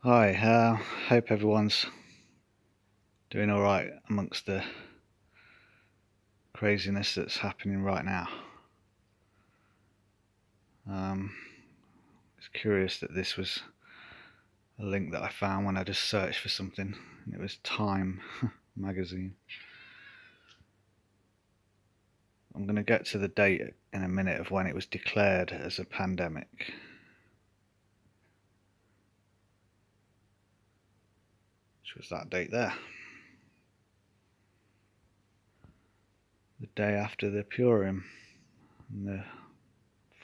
Hi, hope everyone's doing alright amongst the craziness that's happening right now. It's curious that this was a link that I found when I just searched for something, and it was TiMe magazine. I'm going to get to the date in a minute of when it was declared as a pandemic. Which was that date there. The day after the Purim and the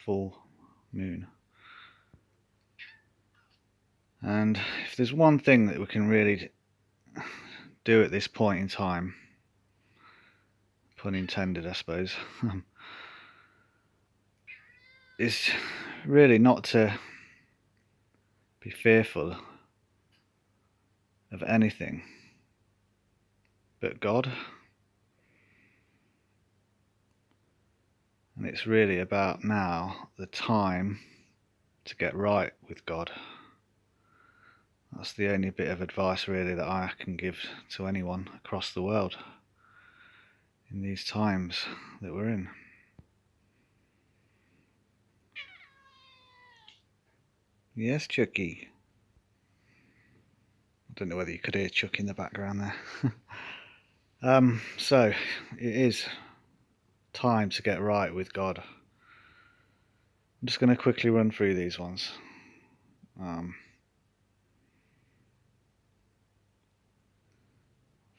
full moon. And if there's one thing that we can really do at this point in time, pun intended I suppose, is really not to be fearful of anything but God. And it's really about now the time to get right with God. That's the only bit of advice really that I can give to anyone across the world in these times that we're in. Yes, Chucky. I don't know whether you could hear Chuck in the background there. So it is time to get right with God. I'm just going to quickly run through these ones.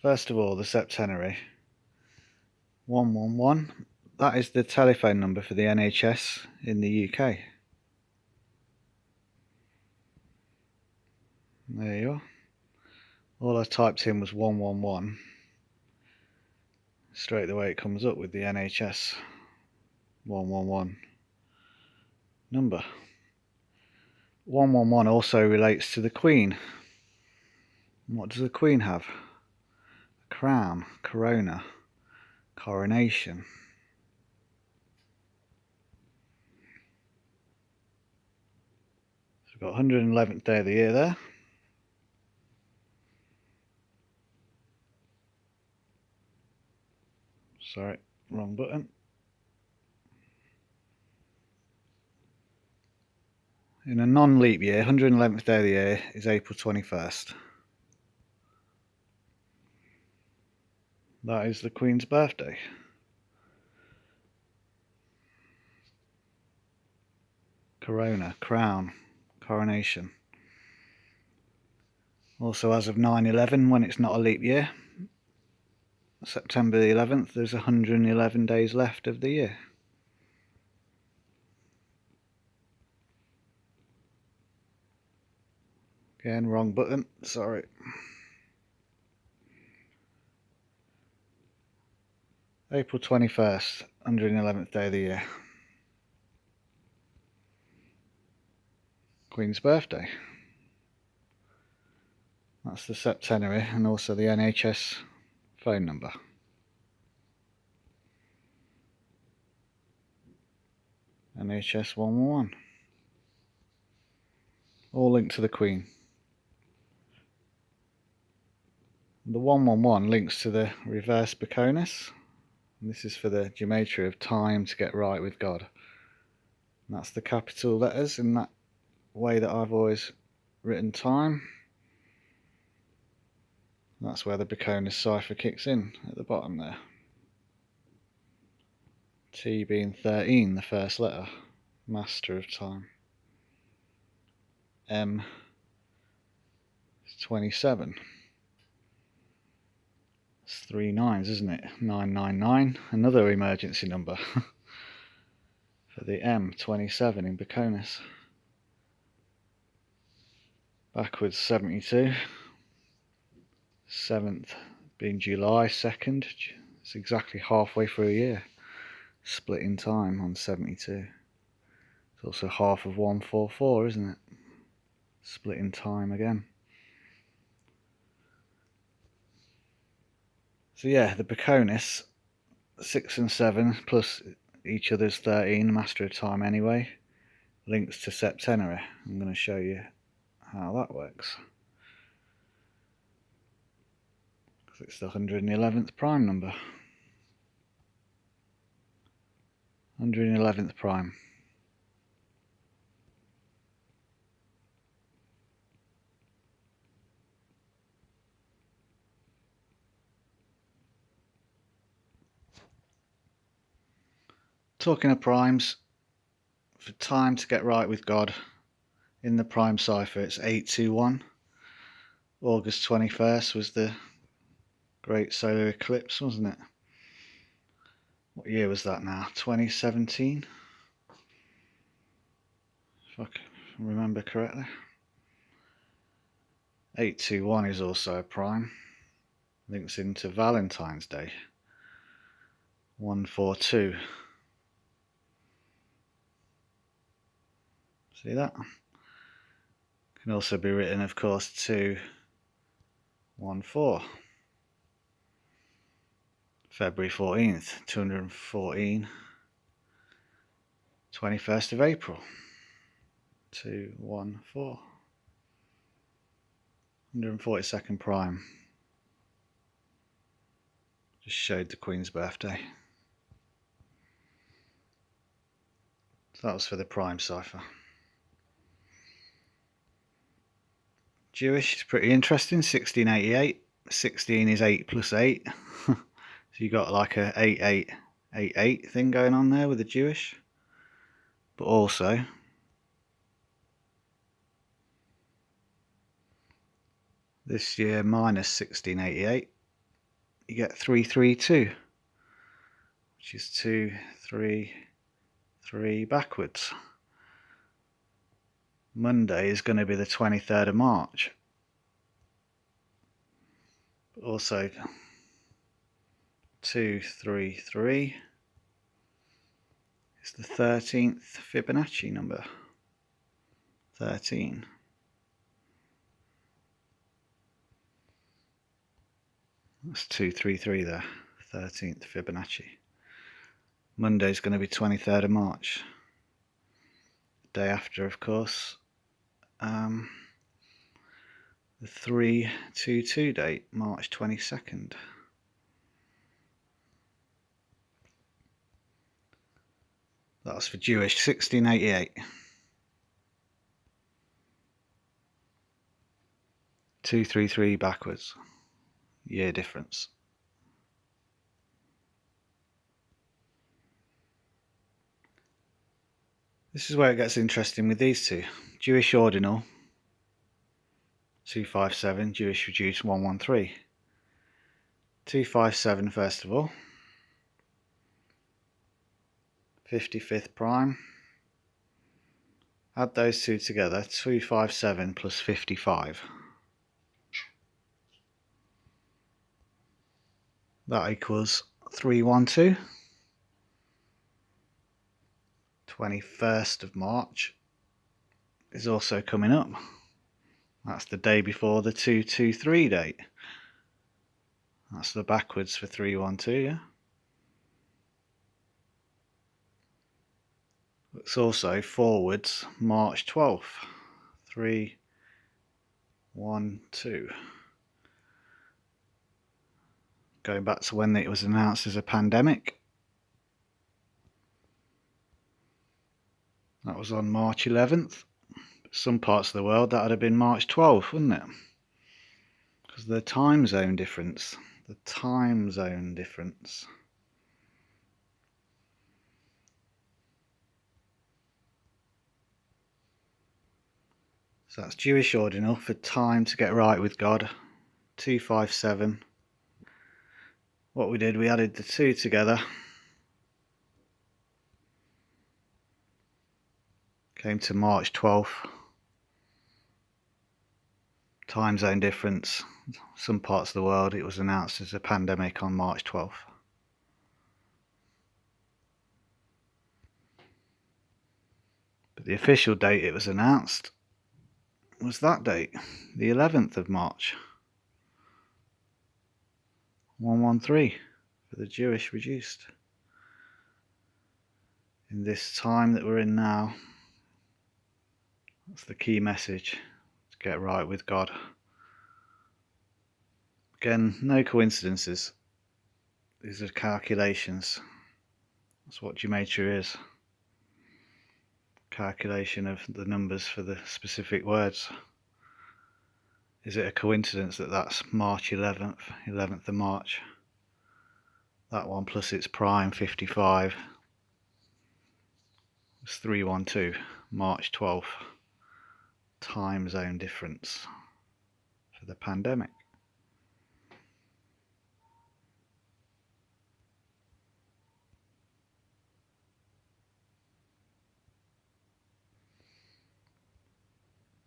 First of all, the septenary 111. That is the telephone number for the NHS in the UK. There you are. All I typed in was 111. Straight away it comes up with the NHS 111 number. 111 also relates to the Queen. And what does the Queen have? A crown, corona, coronation. So we've got 111th day of the year there. Sorry, wrong button. In a non-leap year, 111th day of the year is April 21st. That is the Queen's birthday. Corona, crown, coronation. Also, as of 9/11, when it's not a leap year, September the 11th, there's 111 days left of the year. Again, wrong button, sorry. April 21st, 111th day of the year. Queen's birthday. That's the septenary and also the NHS phone number. NHS 111. All linked to the Queen. The 111 links to the reverse Beconus. And this is for the gematria of time to get right with God. And that's the capital letters in that way that I've always written time. And that's where the Beconus cipher kicks in at the bottom there. T being 13, the first letter, master of time. M is 27. It's 3 9s, isn't it? 999, another emergency number for the M, 27 in Beconus. Backwards 72. 7th being July 2nd. It's exactly halfway through a year. Split in time on 72. It's also half of 144, isn't it? Split in time again. So yeah, the Beconus, 6 and 7 plus each other's 13, master of time anyway, links to septenary. I'm going to show you how that works. Because it's the 111th prime number. 111th prime. Talking of primes, for time to get right with God, in the prime cipher it's 821. August 21st was the great solar eclipse, wasn't it? What year was that now? 2017? If I can remember correctly. 821 is also a prime. Links into Valentine's Day. 142. See that? Can also be written, of course, 214. February 14th, 214. 21st of April, 214. 142nd prime. Just showed the Queen's birthday. So that was for the prime cipher. Jewish is pretty interesting. 1688. 16 is 8 plus 8. So you got like a 8888 thing going on there with the Jewish. But also this year minus 1688, you get 332, which is 2, 3, 3 backwards. Monday is going to be the 23rd of March. But also 233 is the 13th Fibonacci number. 13. That's 233 there. 13th Fibonacci. Monday's going to be 23rd of March. Day after, of course, the 322 date, March 22nd. That's for Jewish, 1688. 233 backwards. Year difference. This is where it gets interesting with these two. Jewish ordinal 257, Jewish reduced 113. 257 first of all. 55th prime. Add those two together, 257 plus 55. That equals 312. 21st of March is also coming up. That's the day before the 223 date. That's the backwards for 312, yeah? It's also forwards March 12th. 312. Going back to when it was announced as a pandemic. That was on March 11th. Some parts of the world that would have been March 12th, wouldn't it? Because of the time zone difference. The time zone difference. So that's Jewish ordinal for time to get right with God. 257. What we did, we added the two together. Came to March 12th. Time zone difference. Some parts of the world it was announced as a pandemic on March 12th. But the official date it was announced was that date, the 11th of March. 113 for the Jewish reduced. In this time that we're in now, that's the key message. get right with God. Again, no coincidences. These are calculations. That's what gematria is. Calculation of the numbers for the specific words. Is it a coincidence that that's March 11th of March? That one plus its prime 55 is 312, March 12th. Time zone difference for the pandemic.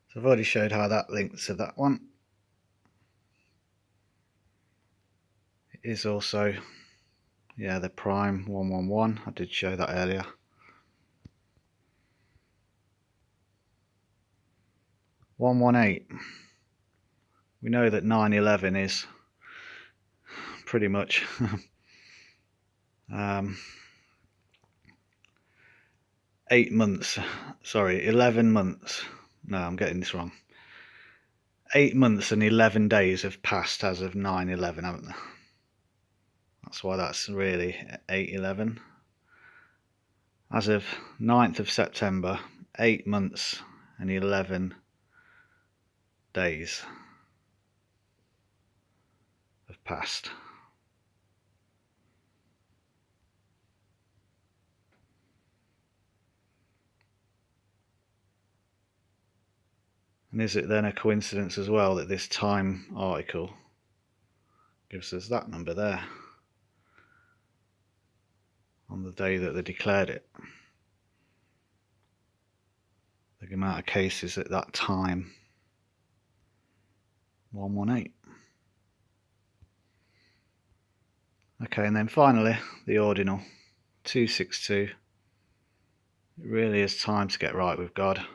So I've already showed how that links to that one. It is also, yeah, the prime 111. I did show that earlier. (118). We know that 9/11 is pretty much 8 months, sorry, 11 months. No, I'm getting this wrong. 8 months and 11 days have passed as of 9/11, haven't they? That's why that's really 8/11. As of 9th of September, 8 months and 11 days have passed. And is it then a coincidence as well that this Time article gives us that number there on the day that they declared it? The amount of cases at that time, 118. Okay, and then finally the ordinal 262. It really is time to get right with God.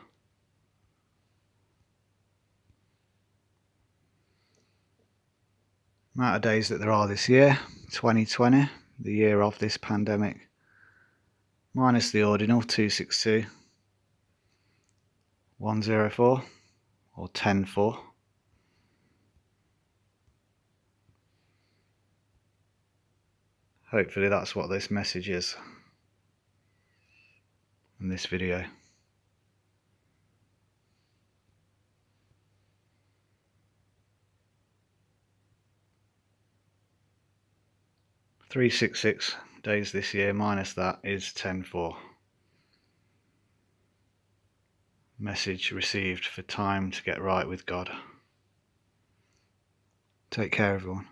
Amount of days that there are this year, 2020, the year of this pandemic, minus the ordinal 262, 104 or 104. Hopefully that's what this message is in this video. (366) days this year minus that is 104. Message received for time to get right with God. Take care, everyone.